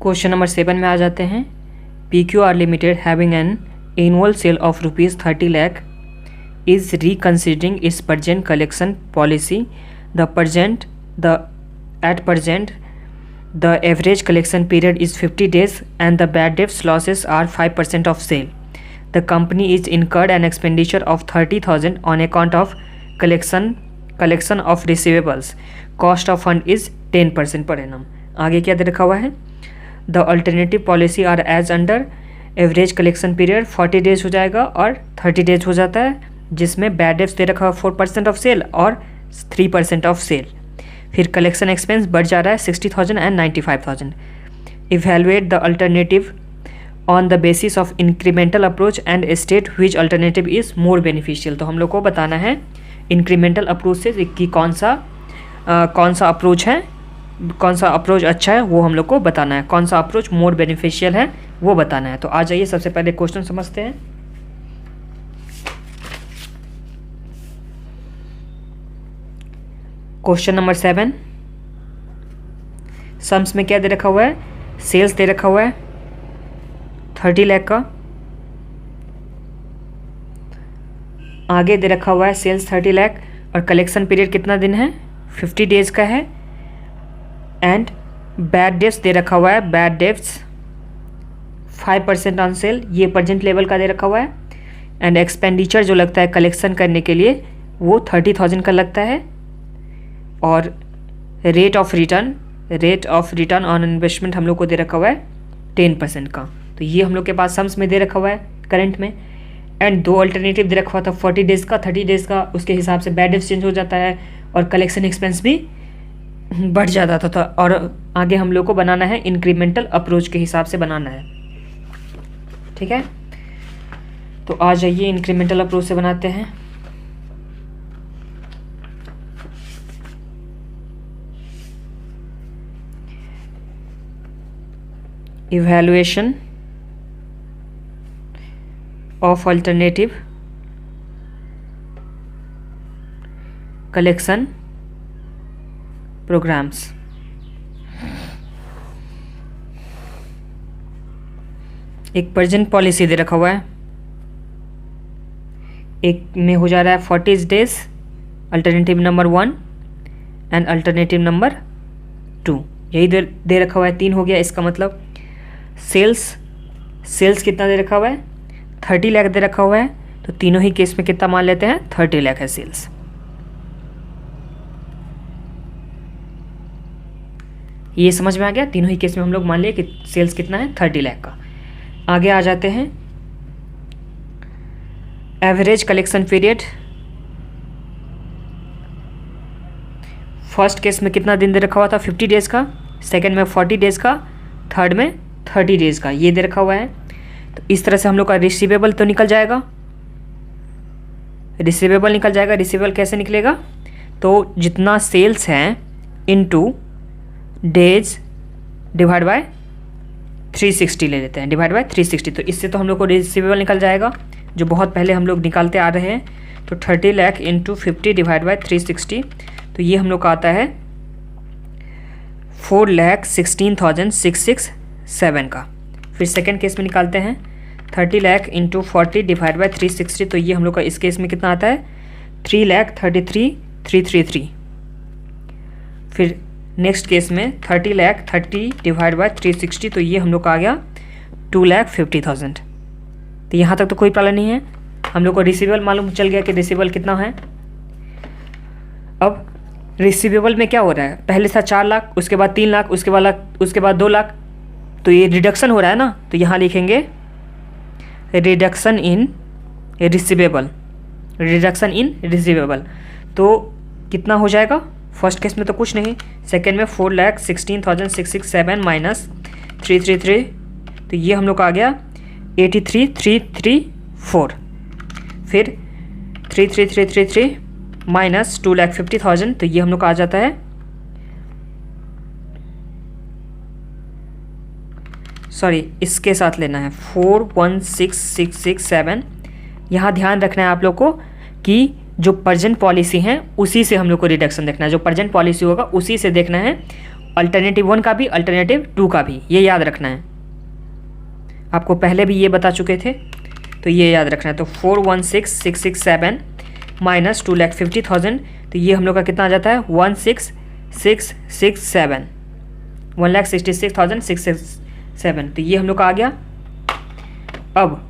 Question number 7 में आ जाते हैं। PQR limited having an annual sale of ₹30 lakh is reconsidering its present collection policy. At present the average collection period is 50 days and the bad debts losses are 5% of sale. The company is incurred an expenditure of 30,000 on account of collection of receivables. Cost of fund is 10% per annum. आगे क्या दे रखा हुआ है? The alternative policy are as under. Average collection period 40 days हो जाएगा और 30 days हो जाता है, जिसमें बैड डेब्ट्स दे रखा है 4% ऑफ सेल और 3% ऑफ सेल। फिर कलेक्शन एक्सपेंस बढ़ जा रहा है 60,000 and 95,000। Evaluate the alternative on सा basis of incremental approach and state which alternative is more beneficial. तो हम लोग को बताना है इंक्रीमेंटल अप्रोच से कि कौन सा अप्रोच है, कौन सा अप्रोच अच्छा है वो हम लोग को बताना है, कौन सा अप्रोच मोर बेनिफिशियल है वो बताना है। तो आ जाइए सबसे पहले क्वेश्चन समझते हैं। क्वेश्चन नंबर 7, सम्स में क्या दे रखा हुआ है? सेल्स दे रखा हुआ है 30 लाख का, आगे दे रखा हुआ है सेल्स 30 लाख और कलेक्शन पीरियड कितना दिन है? 50 डेज का है। एंड बैड डेब्ट्स दे रखा हुआ है, बैड डेब्ट्स 5% ऑन सेल, ये प्रेजेंट लेवल का दे रखा हुआ है। एंड एक्सपेंडिचर जो लगता है कलेक्शन करने के लिए वो 30,000 का लगता है। और rate of return on investment हम लोग को दे रखा हुआ है 10% का। तो ये हम लोग के पास सम्स में दे रखा हुआ है करंट में। एंड दो अल्टरनेटिव दे रखा हुआ था 40 डेज़ का, 30 डेज़ का, उसके हिसाब से बैड डेब्ट्स चेंज हो जाता है और कलेक्शन एक्सपेंस भी बढ़ जाता था। और आगे हम लोग को बनाना है इंक्रीमेंटल अप्रोच के हिसाब से बनाना है, ठीक है। तो आ जाइए इंक्रीमेंटल अप्रोच से बनाते हैं। Evaluation of alternative collection programmes. एक प्रेजेंट पॉलिसी दे रखा हुआ है, एक में हो जा रहा है 40 days, alternative number 1 and alternative number 2, यही दे रखा हुआ है। 3 हो गया। इसका मतलब सेल्स कितना दे रखा हुआ है? 30 लाख दे रखा हुआ है। तो तीनों ही केस में कितना मान लेते हैं? 30 लाख है सेल्स। ये समझ में आ गया। तीनों ही केस में हम लोग मान लिए कि सेल्स कितना है? 30 लाख का। आगे आ जाते हैं average collection period. First case में कितना दिन दे रखा हुआ था? 50 डेज़ का, सेकंड में 40 डेज़ का, थर्ड में 30 डेज़ का, ये दे रखा हुआ है। तो इस तरह से हम लोग का रिसीवेबल तो निकल जाएगा, रिसीवेबल कैसे निकलेगा? तो जितना सेल्स हैं इनटू डेज डिवाइड बाय 360 ले लेते हैं, डिवाइड बाय 360। तो इससे तो हम लोग को रिसीवेबल निकल जाएगा जो बहुत पहले हम लोग निकालते आ रहे हैं। तो 30 लाख इंटू 50 डिवाइड बाय 360, तो ये हम लोग का आता है 4,16,667 का। फिर सेकंड केस में निकालते हैं 30 लाख इंटू 40 डिवाइड बाय 360, तो ये हम लोग का इस केस में कितना आता है? 3,33,333। फिर नेक्स्ट केस में 30 लाख 30 डिवाइड बाय 360, तो ये हम लोग का आ गया 2,50,000। तो यहाँ तक तो कोई प्रॉब्लम नहीं है। हम लोग को रिसीवेबल मालूम चल गया कि रिसीवेबल कितना है। अब रिसीवेबल में क्या हो रहा है? पहले था 4 लाख, उसके बाद 3 लाख, उसके बाद 2 लाख, तो ये रिडक्शन हो रहा है ना। तो यहाँ लिखेंगे रिडक्शन इन रिसीवेबल। तो कितना हो जाएगा? फर्स्ट केस में तो कुछ नहीं, सेकेंड में 4,16,667 माइनस 333, तो ये हम लोग का आ गया 83,334। फिर 33333 माइनस 2,50,000, तो ये हम लोग का आ जाता है, सॉरी इसके साथ लेना है 416,667। यहाँ ध्यान रखना है आप लोग को कि जो प्रेजेंट पॉलिसी है उसी से हम लोग को रिडक्शन देखना है, जो प्रेजेंट पॉलिसी होगा उसी से देखना है, अल्टरनेटिव 1 का भी, अल्टरनेटिव 2 का भी, ये याद रखना है। आपको पहले भी ये बता चुके थे, तो ये याद रखना है। तो 416,667 माइनस 2,50,000, तो ये हम लोग का कितना आ जाता है 16,667, 1,66,667, तो ये हम लोग का आ गया। अब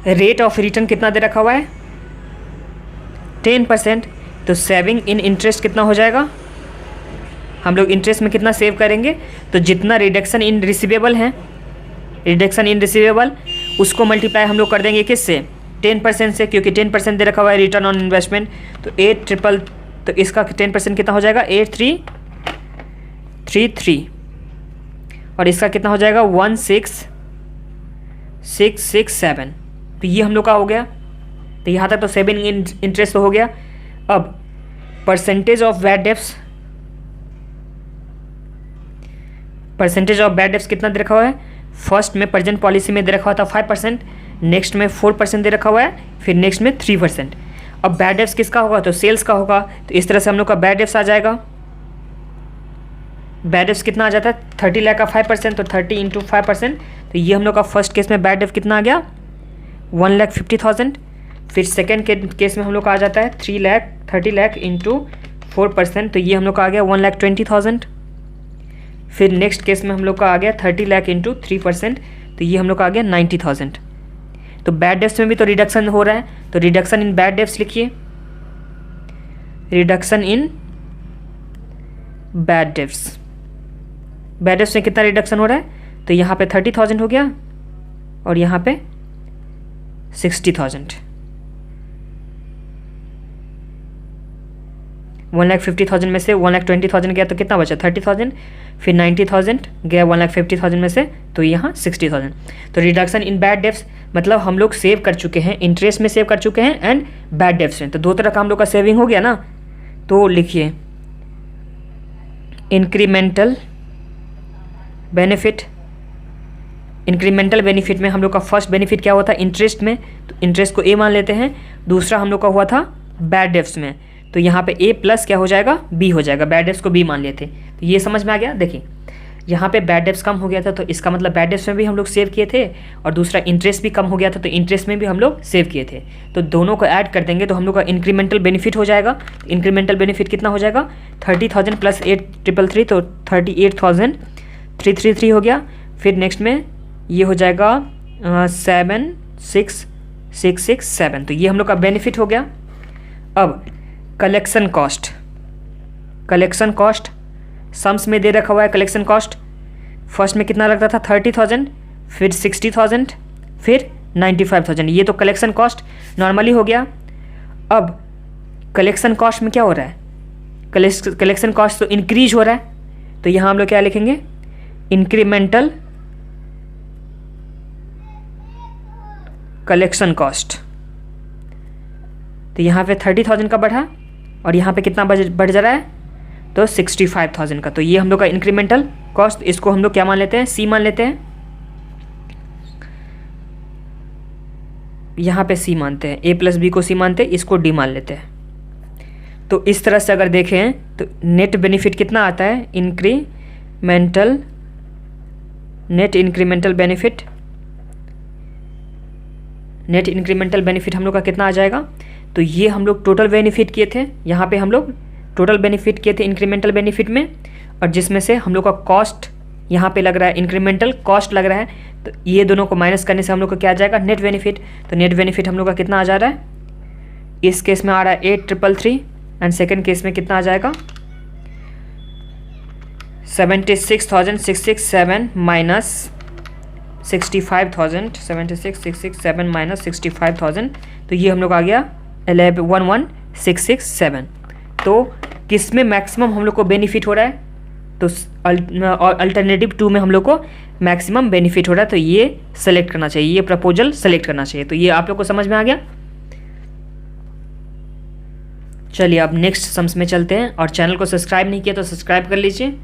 रेट ऑफ रिटर्न कितना दे रखा हुआ है 10%, तो सेविंग इन इंटरेस्ट कितना हो जाएगा, हम लोग इंटरेस्ट में कितना सेव करेंगे, तो जितना रिडक्शन इन रिसीवेबल है, रिडक्शन इन रिसीवेबल उसको मल्टीप्लाई हम लोग कर देंगे किससे 10% से, क्योंकि 10% दे रखा हुआ है रिटर्न ऑन इन्वेस्टमेंट। तो 8 तो इसका 10% कितना हो जाएगा 8333, और इसका कितना हो जाएगा 16,667, तो ये हम लोग का हो गया। तो यहाँ तक तो सेविंग इन इंटरेस्ट हो गया। अब percentage of bad debts, percentage of bad debts कितना दे रखा हुआ है, फर्स्ट में प्रेजेंट पॉलिसी में दे रखा हुआ था 5%, नेक्स्ट में 4% दे रखा हुआ है, फिर नेक्स्ट में 3%। अब बैड डेब्ट्स किसका होगा, तो सेल्स का होगा। तो इस तरह से हम लोग का बैड डेब्ट्स आ जाएगा। बैड डेब्ट्स कितना आ जाता है 30 लाख का 5%, तो 30 इंटू 5%, तो ये हम लोग का फर्स्ट केस में बैड डेब्ट कितना आ गया 1,50,000। फिर सेकेंड केस में हम लोग का आ जाता है 30 लाख इंटू 4%, तो ये हम लोग का आ गया 1,20,000। फिर नेक्स्ट केस में हम लोग का आ गया 30 लाख इंटू 3%, तो ये हम लोग का आ गया 90,000। तो बैड डेब्ट्स में भी तो रिडक्शन हो रहा है, तो रिडक्शन इन बैड डेब्ट्स लिखिए, reduction in bad debts. Bad debts में कितना रिडक्शन हो रहा है, तो यहाँ पे 30,000 हो गया और यहाँ पे 60,000। 1,50,000 में से 1,20,000 गया तो कितना बचा 30,000, फिर 90,000 गया 1,50,000 में से, तो यहाँ 60,000। तो रिडक्शन इन बैड डेब्ट्स मतलब हम लोग सेव कर चुके हैं, इंटरेस्ट में सेव कर चुके हैं एंड बैड डेब्ट्स में, तो दो तरह का हम लोग का सेविंग हो गया ना। तो लिखिए इंक्रीमेंटल बेनिफिट। इंक्रीमेंटल बेनिफिट में हम लोग का फर्स्ट बेनिफिट क्या हुआ था इंटरेस्ट में, तो इंटरेस्ट को ए मान लेते हैं। दूसरा हम लोग का हुआ था बैड डेब्ट्स में, तो यहाँ पे ए प्लस क्या हो जाएगा बी हो जाएगा, बैड डेब्ट्स को बी मान लेते। तो ये समझ में आ गया। देखिए यहाँ पे बैड डेब्ट्स कम हो गया था, तो इसका मतलब बैड डेब्ट्स में भी हम लोग सेव किए थे, और दूसरा इंटरेस्ट भी कम हो गया था, तो इंटरेस्ट में भी हम लोग सेव किए थे। तो दोनों को ऐड कर देंगे तो हम लोग का इंक्रीमेंटल बेनिफिट हो जाएगा। इंक्रीमेंटल बेनिफिट कितना हो जाएगा 30,000 प्लस 8,333, तो 38,333 हो गया। फिर नेक्स्ट में ये हो जाएगा 7,667, तो ये हम लोग का बेनिफिट हो गया। अब collection cost, collection cost sums में दे रखा हुआ है। कलेक्शन कॉस्ट फर्स्ट में कितना लगता था 30,000, फिर 60,000, फिर 95,000, ये तो कलेक्शन कॉस्ट नॉर्मली हो गया। अब कलेक्शन कॉस्ट में क्या हो रहा है, कलेक्शन कॉस्ट तो इंक्रीज हो रहा है, तो यहाँ हम लोग क्या लिखेंगे इंक्रीमेंटल कलेक्शन कॉस्ट। तो यहाँ पे 30,000 का बढ़ा और यहाँ पे कितना बढ़ जा रहा है तो 65,000 का, तो ये हम लोग का इंक्रीमेंटल कॉस्ट। इसको हम लोग क्या मान लेते हैं सी मान लेते हैं, यहाँ पे सी मानते हैं, ए प्लस बी को सी मानते हैं, इसको डी मान लेते हैं। तो इस तरह से अगर देखें तो नेट बेनिफिट कितना आता है incremental, net incremental benefit, net incremental benefit हम लोग का कितना आ जाएगा। तो ये हम लोग टोटल बेनिफिट किए थे, यहाँ पे हम लोग टोटल बेनिफिट किए थे इंक्रीमेंटल बेनिफिट में, और जिसमें से हम लोग का कॉस्ट यहाँ पे लग रहा है, इंक्रीमेंटल कॉस्ट लग रहा है, तो ये दोनों को माइनस करने से हम लोग का क्या आ जाएगा नेट बेनिफिट। तो नेट बेनिफिट हम लोग का कितना आ जा रहा है, इस केस में आ रहा है 8,333 एंड सेकेंड केस में कितना आ जाएगा 76,667 माइनस 65,000, 76,667 माइनस 65,000, तो ये हम लोग आ गया 11,667। तो किस में मैक्सिमम हम लोग को बेनिफिट हो रहा है, तो अल्टरनेटिव 2 में हम लोग को मैक्सिमम बेनिफिट हो रहा है, तो ये सेलेक्ट करना चाहिए, ये प्रपोजल सेलेक्ट करना चाहिए। तो ये आप लोग को समझ में आ गया। चलिए अब नेक्स्ट सम्स में चलते हैं, और चैनल को सब्सक्राइब नहीं किया तो सब्सक्राइब कर लीजिए।